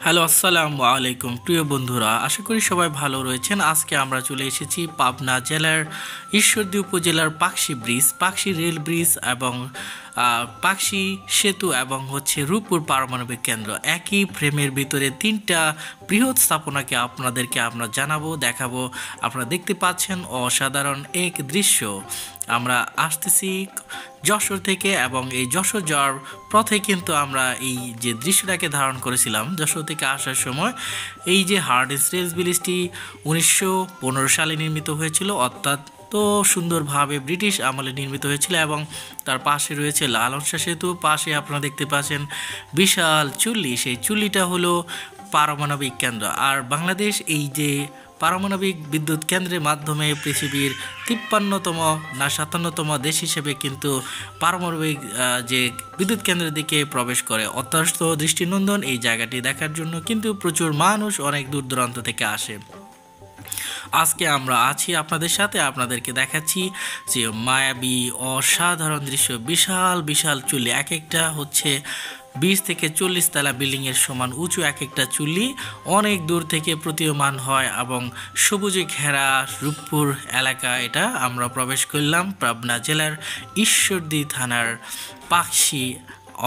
Hello, আসসালামু আলাইকুম প্রিয় বন্ধুরা, আশা করি সবাই ভালো রয়েছেন। আজকে আমরা চলে এসেছি পাবনা জেলার ঈশ্বরদী উপজেলার Pakshi bridge, Pakshi rail bridge এবং পাকশি সেতু এবং রূপপুর পারমাণবিক কেন্দ্র। একই ফ্রেমের ভিতরে তিনটা বৃহৎ স্থাপনাকে আপনাদেরকে আমরা জানাবো, দেখাবো। আপনারা দেখতে পাচ্ছেন অসাধারণ এক দৃশ্য। আমরা আসতেছি যশোর থেকে এবং এই যশোর যাওয়ার পথে কিন্তু আমরা এই যে দৃশ্যটাকে ধারণ করেছিলাম। যশোর থেকে আসার সময় এই যে হার্ডিঞ্জ রেল ব্রিজটি 1915 সালে নির্মিত হয়েছিল, অর্থাৎ তো সুন্দরভাবে ব্রিটিশ আমলে নির্মিত হয়েছিল। এবং তার পাশে রয়েছে লালনশাহ সেতু, পাশে আপনারা দেখতে পাচ্ছেন বিশাল চুল্লি। সেই চুল্লিটা হলো পারমাণবিক কেন্দ্র। আর বাংলাদেশ এই যে পারমাণবিক বিদ্যুৎ কেন্দ্রের মাধ্যমে পৃথিবীর 53তম না 57তম দেশ হিসেবে কিন্তু পারমাণবিক যে বিদ্যুৎ কেন্দ্রের দিকে প্রবেশ করে। অত্যন্ত দৃষ্টিনন্দন এই জায়গাটি দেখার জন্য কিন্তু প্রচুর মানুষ অনেক দূর দূরান্ত থেকে আসে। আজকে আমরা আছি আপনাদের সাথে, আপনাদেরকে দেখাচ্ছি যে মায়াবী অসাধারণ দৃশ্য। বিশাল বিশাল চুল্লি, এক একটা 20 থেকে 40 তলা বিল্ডিংয়ের সমান উঁচু এক একটা চুল্লি, অনেক দূর থেকে প্রতীয়মান হয় এবং সবুজে ঘেরা রূপপুর এলাকা। এটা আমরা প্রবেশ করলাম পাবনা জেলার ঈশ্বরদী থানার পাকশি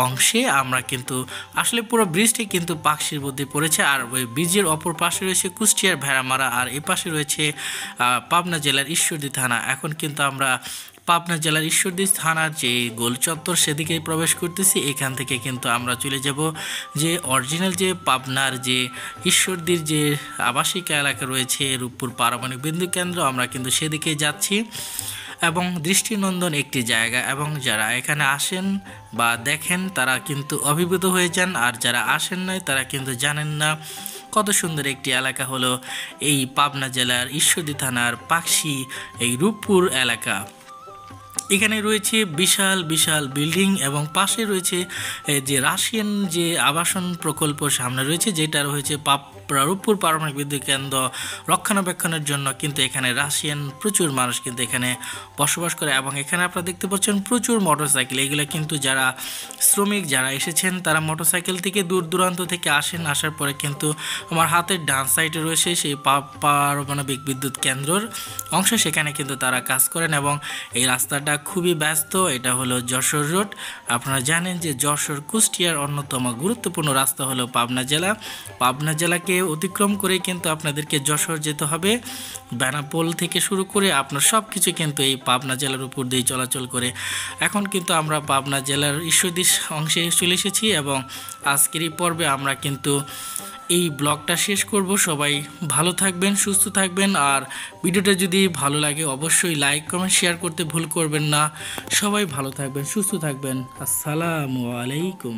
অংশে। আমরা কিন্তু আসলে পুরো ব্রিজটি কিন্তু পাকশির মধ্যে পড়েছে। আর ওই ব্রিজের অপর পাশে রয়েছে কুষ্টিয়ার ভেড়ামারা, আর এই পাশে রয়েছে পাবনা জেলার ঈশ্বরদী থানা। এখন কিন্তু আমরা পাবনা জেলার ঈশ্বরদী থানার যে গোল চত্বর সেদিকে প্রবেশ করতেছি। এখান থেকে কিন্তু আমরা চলে যাব যে অরিজিনাল যে পাবনার যে ঈশ্বরদীর যে আবাসিক এলাকা রয়েছে রূপপুর পারমাণবিক বিদ্যুৎ কেন্দ্র, আমরা কিন্তু সেদিকে যাচ্ছি। এবং দৃষ্টিনন্দন একটি জায়গা, এবং যারা এখানে আসেন বা দেখেন তারা কিন্তু অভিভূত হয়ে যান, আর যারা আসেন নাই তারা কিন্তু জানেন না কত সুন্দর একটি এলাকা হলো এই পাবনা জেলার ঈশ্বরদী থানার পাকশি এই রূপপুর এলাকা। এখানে রয়েছে বিশাল বিশাল বিল্ডিং এবং পাশে রয়েছে যে রাশিয়ান যে আবাসন প্রকল্প সামনে রয়েছে, যেটা রয়েছে রূপপুর পারমাণবিক বিদ্যুৎ কেন্দ্র রক্ষণাবেক্ষণের জন্য। কিন্তু এখানে রাশিয়ান প্রচুর মানুষ কিন্তু এখানে বসবাস করে। এবং এখানে আপনারা দেখতে পাচ্ছেন প্রচুর মোটরসাইকেল। এগুলো কিন্তু যারা শ্রমিক যারা এসেছেন তারা মোটরসাইকেল থেকে দূর দূরান্ত থেকে আসেন। আসার পরে কিন্তু আমার হাতের ডান সাইডে রয়েছে সেই পারমাণবিক বিদ্যুৎ কেন্দ্রর অংশ, সেখানে কিন্তু তারা কাজ করেন। এবং এই রাস্তাটা খুবই ব্যস্ত। এটা হলো যশোর রোড। আপনারা জানেন যে যশোর কুষ্টিয়ার অন্যতম গুরুত্বপূর্ণ রাস্তা হলো পাবনা জেলা। পাবনা জেলাকে অতিক্রম করে কিন্তু আপনাদেরকে যশোর যেতে হবে। বেনাপোল থেকে শুরু করে আপনার সব কিছু কিন্তু এই পাবনা জেলার উপর দিয়ে চলাচল করে। এখন কিন্তু আমরা পাবনা জেলার ঈশ্বরদী অংশে চলে এসেছি এবং আজকের এই পর্বে আমরা কিন্তু এই ব্লগটা শেষ করব। সবাই ভালো থাকবেন, সুস্থ থাকবেন। আর ভিডিওটা যদি ভালো লাগে অবশ্যই লাইক কমেন্ট শেয়ার করতে ভুল করবেন না। সবাই ভালো থাকবেন, সুস্থ থাকবেন। আসসালামু আলাইকুম।